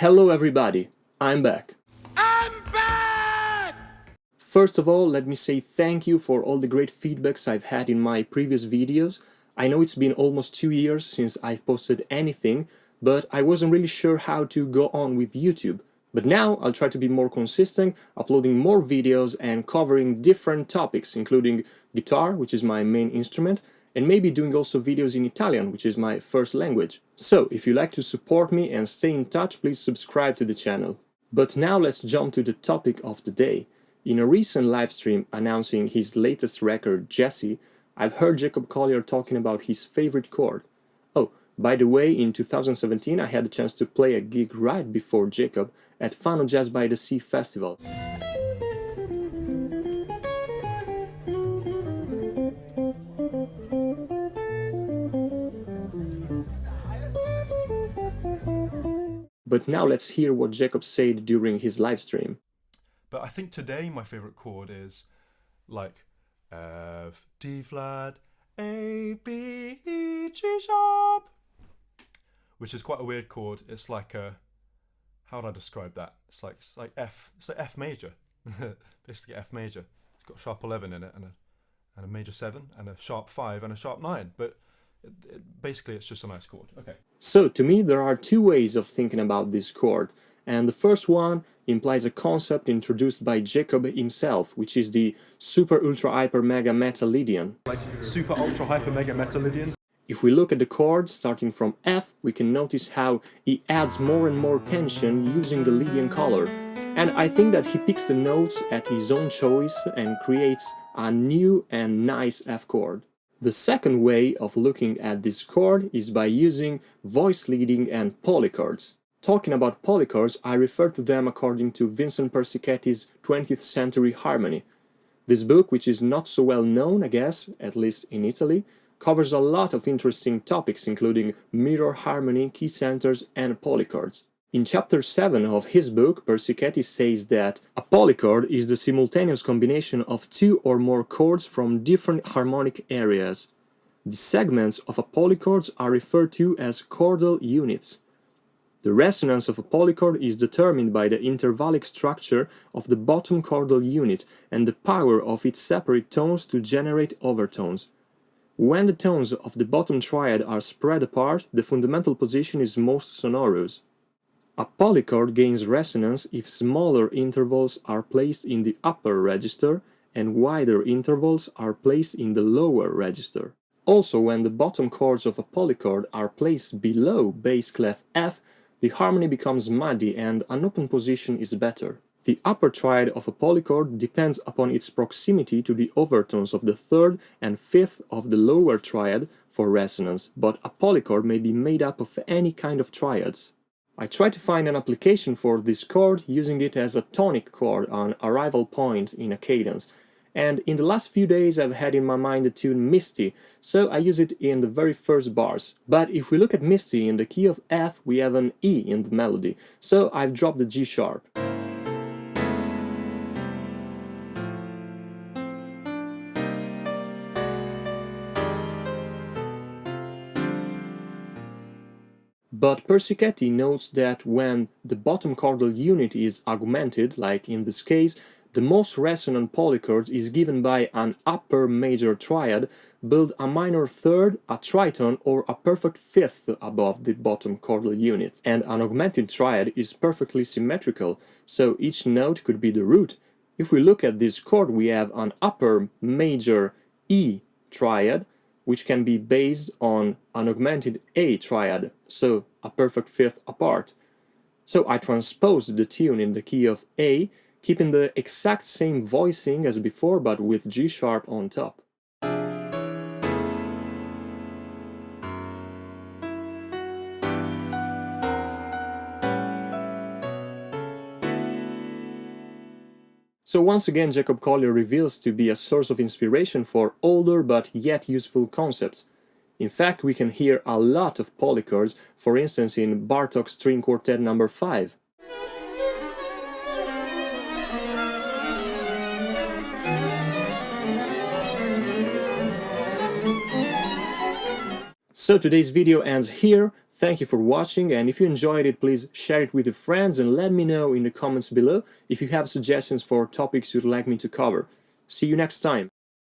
Hello everybody, I'm back. First of all, let me say thank you for all the great feedbacks I've had in my previous videos. I know it's been almost 2 years since I've posted anything, but I wasn't really sure how to go on with YouTube. But now I'll try to be more consistent, uploading more videos and covering different topics, including guitar, which is my main instrument, and maybe doing also videos in Italian, which is my first language. So, if you like to support me and stay in touch, please subscribe to the channel. But now let's jump to the topic of the day. In a recent livestream announcing his latest record, DJESSE, I've heard Jacob Collier talking about his favorite chord. Oh, by the way, in 2017 I had the chance to play a gig right before Jacob at Fano Jazz by the Sea Festival. But now let's hear what Jacob said during his livestream. But I think today my favourite chord is like F, D flat, A, B, E, G sharp, which is quite a weird chord. It's like a, how would I describe that? It's like F, it's like F major, basically F major. It's got sharp 11 in it and a major 7 and a sharp 5 and a sharp 9, but basically it's just a nice chord. Okay. So to me there are two ways of thinking about this chord. And the first one implies a concept introduced by Jacob himself, which is the SuperUltraHyperMegaMetaLydian. Like SuperUltraHyperMegaMetaLydian. If we look at the chord starting from F, we can notice how he adds more and more tension using the Lydian color. And I think that he picks the notes at his own choice and creates a new and nice F chord. The second way of looking at this chord is by using voice leading and polychords. Talking about polychords, I refer to them according to Vincent Persichetti 20th Century Harmony. This book, which is not so well known, I guess, at least in Italy, covers a lot of interesting topics including mirror harmony, key centers and polychords. In chapter 7 of his book, Persichetti says that a polychord is the simultaneous combination of two or more chords from different harmonic areas. The segments of a polychord are referred to as chordal units. The resonance of a polychord is determined by the intervallic structure of the bottom chordal unit and the power of its separate tones to generate overtones. When the tones of the bottom triad are spread apart, the fundamental position is most sonorous. A polychord gains resonance if smaller intervals are placed in the upper register and wider intervals are placed in the lower register. Also, when the bottom chords of a polychord are placed below bass clef F, the harmony becomes muddy and an open position is better. The upper triad of a polychord depends upon its proximity to the overtones of the third and fifth of the lower triad for resonance, but a polychord may be made up of any kind of triads. I tried to find an application for this chord using it as a tonic chord on arrival point in a cadence. And in the last few days I've had in my mind the tune Misty, so I use it in the very first bars. But if we look at Misty in the key of F, we have an E in the melody, so I've dropped the G sharp. But Persichetti notes that when the bottom chordal unit is augmented, like in this case, the most resonant polychord is given by an upper major triad, build a minor third, a tritone, or a perfect fifth above the bottom chordal unit. And an augmented triad is perfectly symmetrical, so each note could be the root. If we look at this chord, we have an upper major E triad, which can be based on an augmented A triad, so a perfect fifth apart. So I transposed the tune in the key of A, keeping the exact same voicing as before but with G sharp on top. So once again Jacob Collier reveals to be a source of inspiration for older but yet useful concepts. In fact, we can hear a lot of polychords, for instance in Bartòk's String Quartet No. 5. So today's video ends here. thank you for watching, and if you enjoyed it, please share it with your friends and let me know in the comments below if you have suggestions for topics you'd like me to cover. See you next time!